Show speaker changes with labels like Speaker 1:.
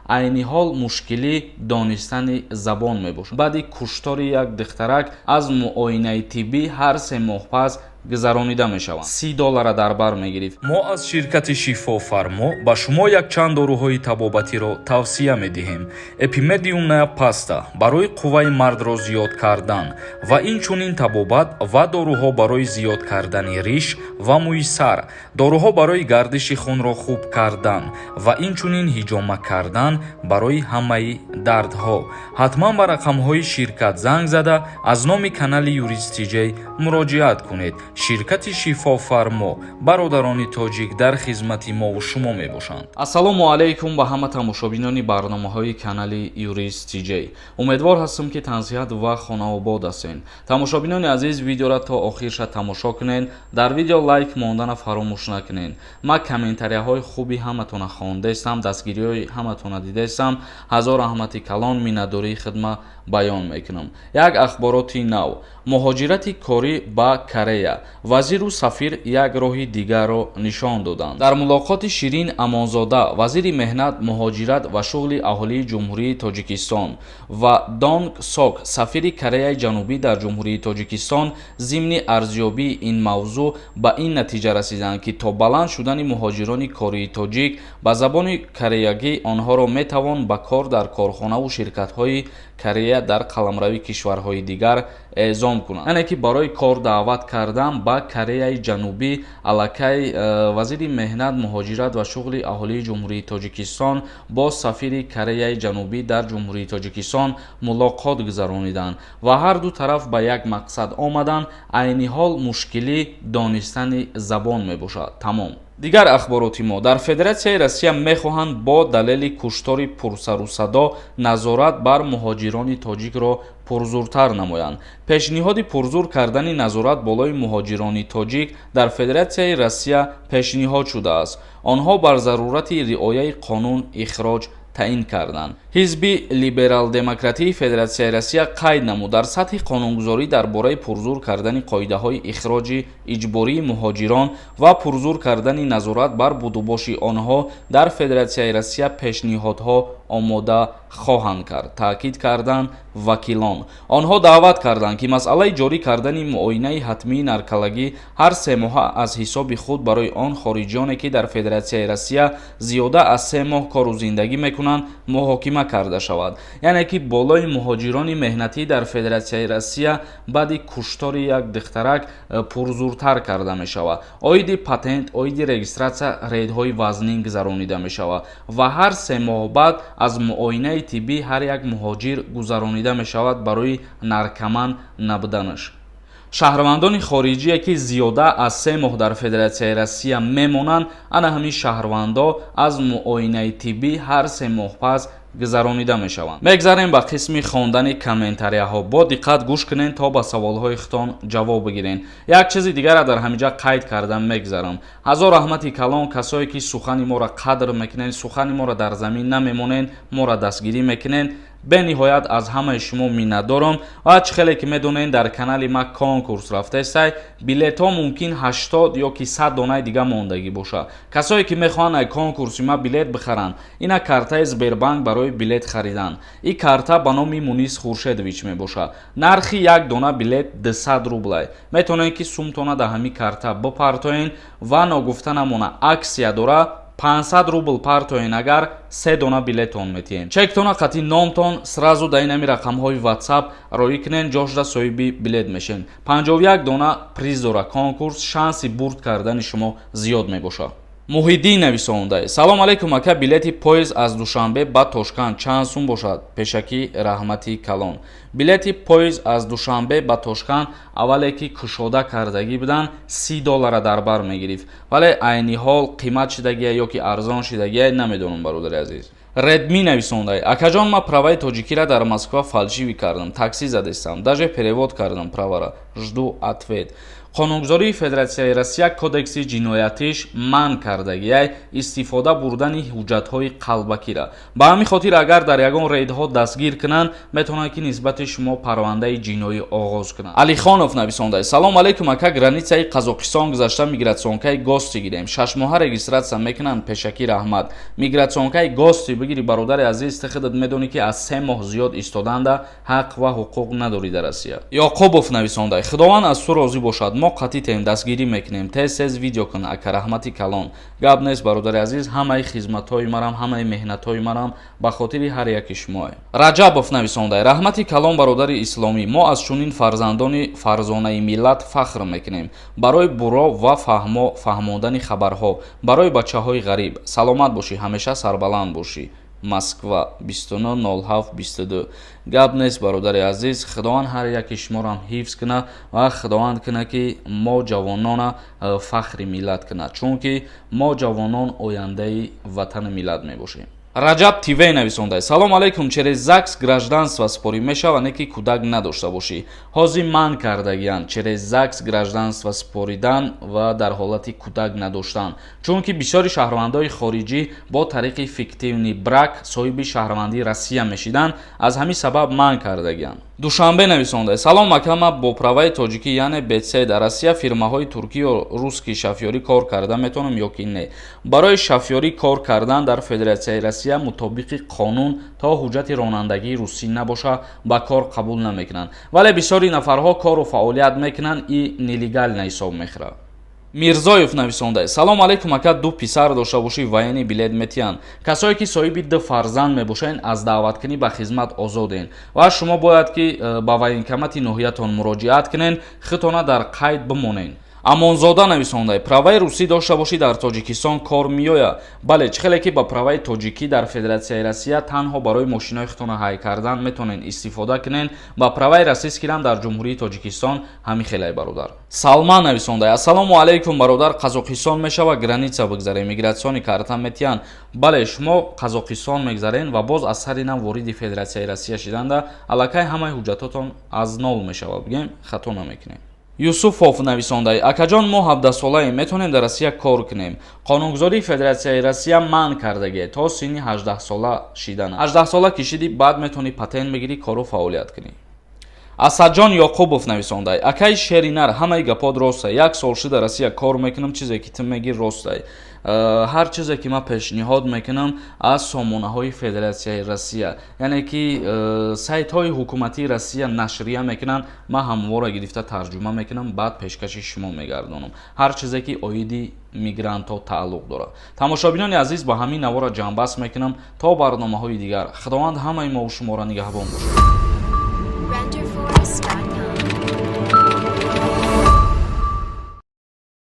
Speaker 1: айни ҳол мушкилӣ донистани забон мебошад. баъди куштори як духтарак аз муоинаи тиббӣ ҳар 3 моҳ пас гузаронида мешаванд. $30 дар бар мегирифт.
Speaker 2: мо аз ширкати Шифофармо ба шумо якчанд дорӯҳои табобатиро тавсия медиҳем. Epimedium Nea Pasta барои қувваи мардро зиёд кардан ва инчунин табобат ва дорӯҳо барои зиёд кардани риш ва мӯи сар, дорӯҳо барои гардиши хунро хуб кардан ва инчунин ҳиҷома кардан барои ҳамаи дардҳо. ҳатман ба рақамҳои ширкат занг зада аз номи канали Юрист TJ муроҷиат кунед. ширкати Шифофармо бародарони тоҷик дар хизмати мову шумо мебошанд.
Speaker 1: ассалому алайкум ба ҳама тамошобинони барномаҳои канали Юрист TJ. умедвор ҳастам ки танзиҳат ва хонаобод ҳастен. тамошобинони азиз, видеоро то охирша тамошо кунен, дар видео лайк мондана фаромӯш накунен. ман комментарияҳои хуби ҳаматона хондестам, дастгириҳои ҳаматона дидестам. ҳазор раҳмати калон, миннатдории хидма баён мекунам. як ахбороти нав: муҳоҷирати корӣ ба Корея. вазиру сафир як роҳи дигарро нишон доданд. дар мулоқоти Ширин Амонзода, вазири меҳнат, муҳоҷират ва шуғли аҳолии ҷумҳурии Тоҷикистон ва Донг Сок, сафири Кореяи Ҷанубӣ дар ҷумҳурии Тоҷикистон, зимни арзёбии ин мавзӯъ ба ин натиҷа расиданд, ки то баланд шудани муҳоҷирони кории тоҷик ба забони кореягӣ онҳоро метавон ба кор дар корхонаву ширкатҳои Корея дар қаламрави кишварҳои дигар эъзом кунанд. яъне ки барои кор даъват кардан ба Кореяи Ҷанубӣ, аллакай вазири меҳнат, муҳоҷират ва шуғли аҳолии ҷумҳурии Тоҷикистон бо сафири Кореяи Ҷанубӣ дар ҷумҳурии Тоҷикистон мулоқот гузарониданд ва ҳар ду тараф ба як мақсад омаданд. айни ҳол мушкилӣ донистани забон мебошад. тамом. дигар ахбороти мо: дар Федератсияи Россия мехоҳанд бо далели куштори пурсарусадо назорат бар муҳоҷирони тоҷикро пурзуртар намоянд. пешниҳоди пурзур кардани назорат болои муҳоҷирони тоҷик дар Федератсияи Россия пешниҳод шудааст. онҳо бар зарурати риояи қонун ихроҷ таъин карданд. ҳизби либерал-демократии Федератсияи Россия қайд намуд, дар сатҳи қонунгузорӣ дар бораи пурзур кардани қоидаҳои ихроҷи иҷбории муҳоҷирон ва пурзур кардани назорат бар будубоши онҳо дар Федератсияи Россия пешниҳодҳо омода хоҳанд кард, таъкид карданд вакилон. онҳо даъват карданд, ки масъалаи ҷорӣ кардани муоинаи ҳатмии наркологӣ ҳар 3 моҳа аз ҳисоби худ барои он хориҷиёне, ки дар Федератсияи Россия зиёда аз 3 моҳ кору зиндагӣ мекунанд, муҳокима карда шавад. яъне ки болои муҳоҷирони меҳнатӣ дар Федератсияи Россия баъди куштори як духтарак пурзуртар карда мешавад. оиди патент, оиди регистратсия рейдҳои вазнин гузаронида мешавад ва ҳар 3 моҳ баъд аз муоинаи тиббӣ ҳар як муҳоҷир гузаронида мешавад барои наркоман набуданаш. шаҳрвандони хориҷие, ки зиёда аз 3 моҳ дар Федератсияи Россия мемонанд, ана ҳамин шаҳрвандо аз муоинаи тиббӣ ҳар 3 моҳ пас гузаронида мешаванд. мегзарем ба қисми хондани комментарияҳо. бо диққат гӯш кунен то ба саволҳои худтон ҷавоб бигирен. як чизи дигарро дар ҳаминҷа қайд карда мегзарам. ҳазор раҳмати калон, касое ки сухани моро қадр мекунен, сухани моро дар замин намемонен, моро дастгирӣ мекунен, бениҳоят аз ҳамаи шумо миннатдорам. ва ҳач хеле ки медонен, дар канали ма конкурс рафтестай, билетҳо мумкин 80 ё ки 100 донаи дига мондагӣ бошад. касое ки мехоҳанд ай конкурси ма билет бихаранд, ина картаи Сбербанк барои билет харидан. ин карта ба номи Мунис Хуршедович мебошад. нархи як дона билет 200 рублай. метавонед ки сумтона да ҳамин карта бипартоен ва ногуфта намона, аксия дора, 500 рубл партоен, агар 3 дона билетон метиҳем. чектона қатъи номтон сразу дар инами рақамҳои WhatsApp роӣ кунен, ҷошда соҳиби билет мешем. 51 дона приз дора конкурс, шанси бурд кардани шумо зиёд мебошад. муҳиддин нависонда: салом алейкум ака, билети поезд аз Душанбе ба Тошканд чанд сум бошад? пешакӣ раҳмати калон. билети поезд аз Душанбе ба Тошканд аввале ки кушода кардагӣ буданд $30 дар бар мегирифт, вале айни ҳол қимат шидагия ё ки арзон шидагия намедонам бародари азиз. редми нависондай: акаҷон, ма праваи тоҷикиро дар Москва фалшивӣ кардам, такси задестам, даже перевод кардам правара, жду ответ. қонунгузории Федератсияи Россия кодекси ҷиноятиш манъ кардагиай истифода бурдани ҳуҷҷатҳои қалбакира. Ба ҳамин хотир агар дар ягон рейдҳо дастгир кунанд, метавонанд ки нисбати шумо парвандаи ҷиноӣ оғоз кунанд. Алихонов нависондаи: салом алейкум ака, границаи Қазоқистон гузашта мигратсионкаи гости гирем. 6 моҳа регистратсия мекунанд. Пешакир Аҳмад. Мигратсионкаи гости бигири бародари азиз, ти худат медонӣ ки аз 3 моҳ зиёд истоданда ҳақ ва ҳуқуқ надорӣ дар Россия. Ёқубов нависондаи: худованд аз ту розӣ бошад, мо қатитем, дастгирӣ мекунем. Тез видео кун ака, раҳмати калон. Гап нест бародари азиз, ҳамаи хизматҳои марам, ҳамаи меҳнатҳои марам ба хотири ҳар яки шумо. Раҷабов нависондаи: раҳмати калон бародари исломӣ, мо аз чунин фарзандони фарзонаи миллат фахр мекунем. Барои буро ва фаҳмондани хабарҳо, барои бачаҳои ғариб. Саломат бошӣ, ҳамеша сарбаланд бошӣ. Москва 290722. Гап нест бародари азиз, худованд ҳар яки шуморам ҳифз куна ва худованд куна ки мо ҷавонона фахри миллат куна, чунки мо ҷавонон ояндаи ватани миллат мебошем. Раҷаб Тивей нависондаи: салом алейкум, через ЗАГС гражданство спорӣ мешавад, ки кӯдак надошта бошӣ. ҳозир манъ кардагиянд через ЗАГС гражданство споридан ва дар ҳолати кӯдак надоштан, чунки бисёри шаҳрвандои хориҷӣ бо тариқи фиктивни брак соҳиби шаҳрвандии Россия мешиданд, аз ҳамин сабаб манъ кардагиянд. Душанбе нависондаи: салом ака, ман бо праваи тоҷикӣ яъне бц дар Россия фирмаҳои туркӣ ё русский шафёрӣ кор карда метавонам ё ки не? Барои шафёрӣ кор кардан дар Федератсияи Россия мутобиқи қонун то ҳуҷҷати ронандагии русӣ набоша ба кор қабул намекунанд, вале бисёри нафарҳо кору фаъолият мекунанд, и нелегально ҳисоб мехӯрад. Мирзоев нависондаи: салом алейкум ака, ду писар дошта бошӣ, военӣ билет метиҳанд. Касое ки соҳиби ду фарзанд мебошанд, аз даъваткунӣ ба хизмат озоден ва шумо бояд ки ба военкомати ноҳиятон муроҷиат кунен, худтона дар қайд бимонен. Амонзода нависондаи: праваи русӣ дошта бошӣ, дар Тоҷикистон кор меояд? Бале, чихеле ки ба праваи тоҷикӣ дар Федератсияи Россия танҳо барои мошинои худтона ҳай кардан метавонен истифода кунен, ба праваи расист кирдан дар Ҷумҳурии Тоҷикистон ҳамин хелай бародар. Салман нависондаи: ассалому алейкум бародар, Қазоқистон мешава граница бигзарем, мигратсиони карта метиҳанд? Бале, шумо Қазоқистон мегзарен ва боз аз сари нав вориди Федератсияи Россия шиданда, аллакай ҳамаи ҳуҷҷатотон аз нол мешава. Бигем хато намекунем. Юсуфов нависондаи: акаҷон, мо 17 солаем, метавонем дар Россия кор кунем. Қонунгузории Федератсияи Россия манъ кардагиад то синни 18 сола шидан. 18 сола кишидӣ, баъд метавонӣ патент бигирӣ, кору фаъолият кунӣ. Асадҷон Ёқубов нависондаи: акаи шери нар, ҳамаи гапот ростае. 1 сол шуда Россия кор мекунам, чизе ки ту меги ростае. ҳар чизе ки ман пешниҳод мекунам аз сомонаҳои Федератсияи Россия, яъне ки сайтҳои ҳукуматии Россия нашрия мекунанд, ман ҳамовора гирифта тарҷума мекунам, баъд пешкаши шумо мегардонам, ҳар чизе ки оиди мигрантҳо тааллуқ дорад. Тамошобинони азиз, ба ҳамин навора ҷамъбаст мекунам то барномаҳои дигар. Худованд ҳамаи мову шуморо нигаҳбон бошад.